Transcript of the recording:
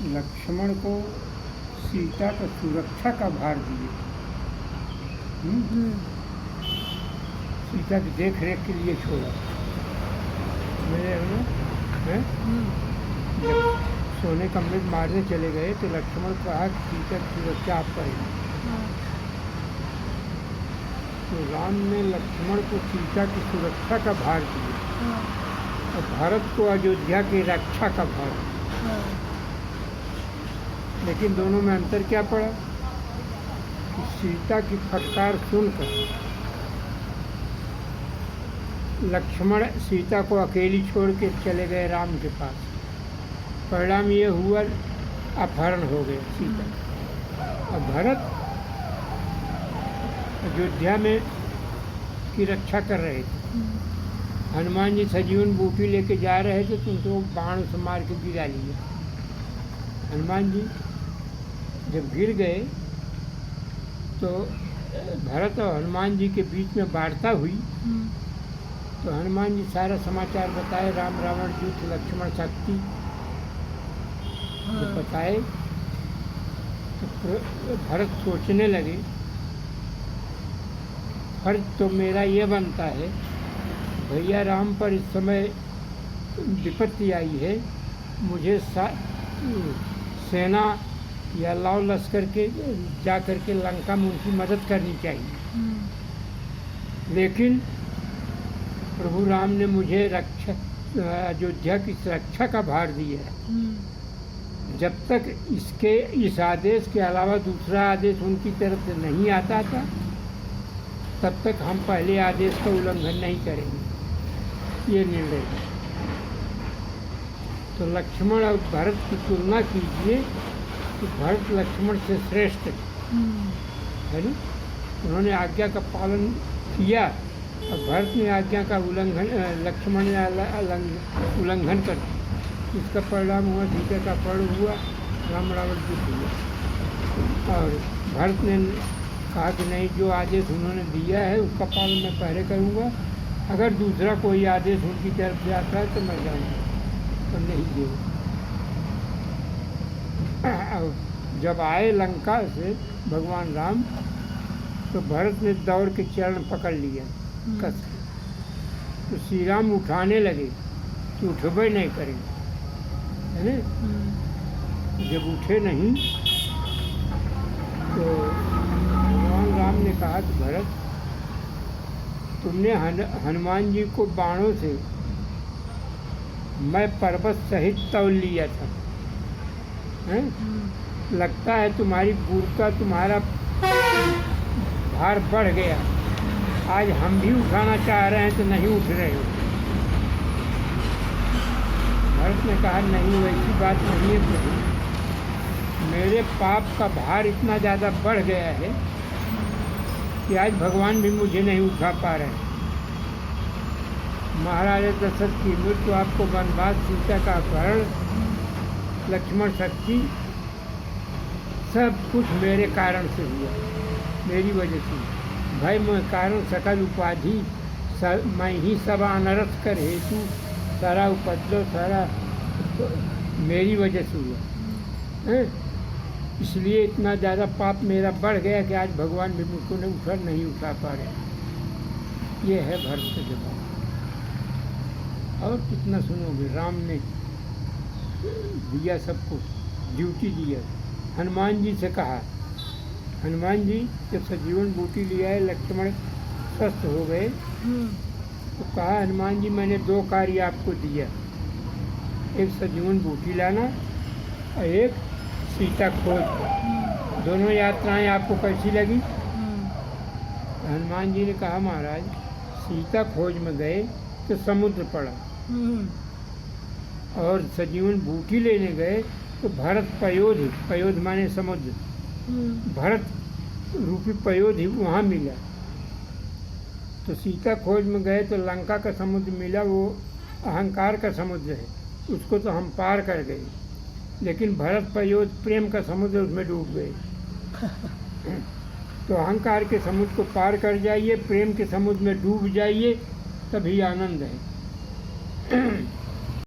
लक्ष्मण को सीता का सुरक्षा का भार दिए। सीता की देख रेख के लिए छोड़ा। मेरे हैं जब सोने का अमृत मारने चले गए तो लक्ष्मण को कहा कि सीता की सुरक्षा आप करेंगे। तो राम ने लक्ष्मण को सीता की सुरक्षा का भार दिया और भरत को अयोध्या की रक्षा का भार दिया। लेकिन दोनों में अंतर क्या पड़ा कि सीता की फटकार सुनकर लक्ष्मण सीता को अकेली छोड़ के चले गए राम के पास। परिणाम ये हुआ अपहरण हो गया सीता। और भरत अयोध्या में की रक्षा कर रहे थे। हनुमान जी सजीवन बूटी लेके जा रहे थे तो उनको बाण से मार के गिरा लिया। हनुमान जी जब गिर गए तो भरत और हनुमान जी के बीच में वार्ता हुई। तो हनुमान जी सारा समाचार बताए, राम रावण युद्ध लक्ष्मण शक्ति जब बताए तो भरत सोचने लगे, फर्ज तो मेरा ये बनता है, भैया राम पर इस समय विपत्ति आई है, मुझे सेना या लाव लश्कर के जा कर के लंका में उनकी मदद करनी चाहिए। लेकिन प्रभु राम ने मुझे अयोध्या की सुरक्षा का भार दिया है। जब तक इस आदेश के अलावा दूसरा आदेश उनकी तरफ से नहीं आता था तब तक हम पहले आदेश का उल्लंघन नहीं करेंगे, ये निर्णय है। तो लक्ष्मण और भरत की तुलना कीजिए कि भरत लक्ष्मण से श्रेष्ठ है ना। उन्होंने आज्ञा का पालन किया और भरत ने आज्ञा का उल्लंघन, लक्ष्मण ने उल्लंघन कर दिया। इसका परिणाम हुआ सीता का अपहरण हुआ, राम रावण युद्ध हुआ। और भरत ने कहा कि नहीं, जो आदेश उन्होंने दिया है उसका पालन मैं पहले करूँगा, अगर दूसरा कोई आदेश उनकी तरफ से आता है तो मैं जाऊँगा, तो नहीं दूँगा। जब आए लंका से भगवान राम तो भरत ने दौड़ के चरण पकड़ लिया कस के। तो श्री राम उठाने लगे कि उठबे नहीं करेंगे, है ना। जब उठे नहीं तो भगवान राम ने कहा कि भरत, तुमने हनुमान जी को बाणों से मैं पर्वत सहित तौल लिया था, हैं? लगता है तुम्हारी मूर्खता, तुम्हारा भार बढ़ गया। आज हम भी उठाना चाह रहे हैं तो नहीं उठ रहे हो। भरत ने कहा, नहीं, वैसी बात नहीं है प्रभु, मेरे पाप का भार इतना ज़्यादा बढ़ गया है कि आज भगवान भी मुझे नहीं उठा पा रहे। महाराज दशरथ की मृत्यु, आपको वनवास, सीता का अपहरण, लक्ष्मण शक्ति, सब कुछ मेरे कारण से हुआ, मेरी वजह से। भय में कारण सकल उपाधि, मैं ही सब अनरस कर हेतु, सारा उपद्रव सारा तो मेरी वजह से हुआ है। इसलिए इतना ज़्यादा पाप मेरा बढ़ गया कि आज भगवान भी मुझको नहीं उठा पा रहे। ये है भरत का जवाब। और कितना सुनोगे, राम ने दिया सबको, ड्यूटी दिया। हनुमान जी से कहा, हनुमान जी जब सजीवन बूटी लिया है, लक्ष्मण स्वस्थ हो गए तो कहा, हनुमान जी मैंने 2 कार्य आपको दिया, एक सजीवन बूटी लाना और एक सीता खोज। दोनों यात्राएं आपको कैसी लगी? हनुमान जी ने कहा, महाराज सीता खोज में गए तो समुद्र पड़ा और सजीवन बूटी लेने गए तो भरत पयोध माने समुद्र, भरत रूपी पयोध ही वहाँ मिला। तो सीता खोज में गए तो लंका का समुद्र मिला, वो अहंकार का समुद्र है, उसको तो हम पार कर गए। लेकिन भरत पयोध प्रेम का समुद्र, उसमें डूब गए। तो अहंकार के समुद्र को पार कर जाइए, प्रेम के समुद्र में डूब जाइए, तभी आनंद है।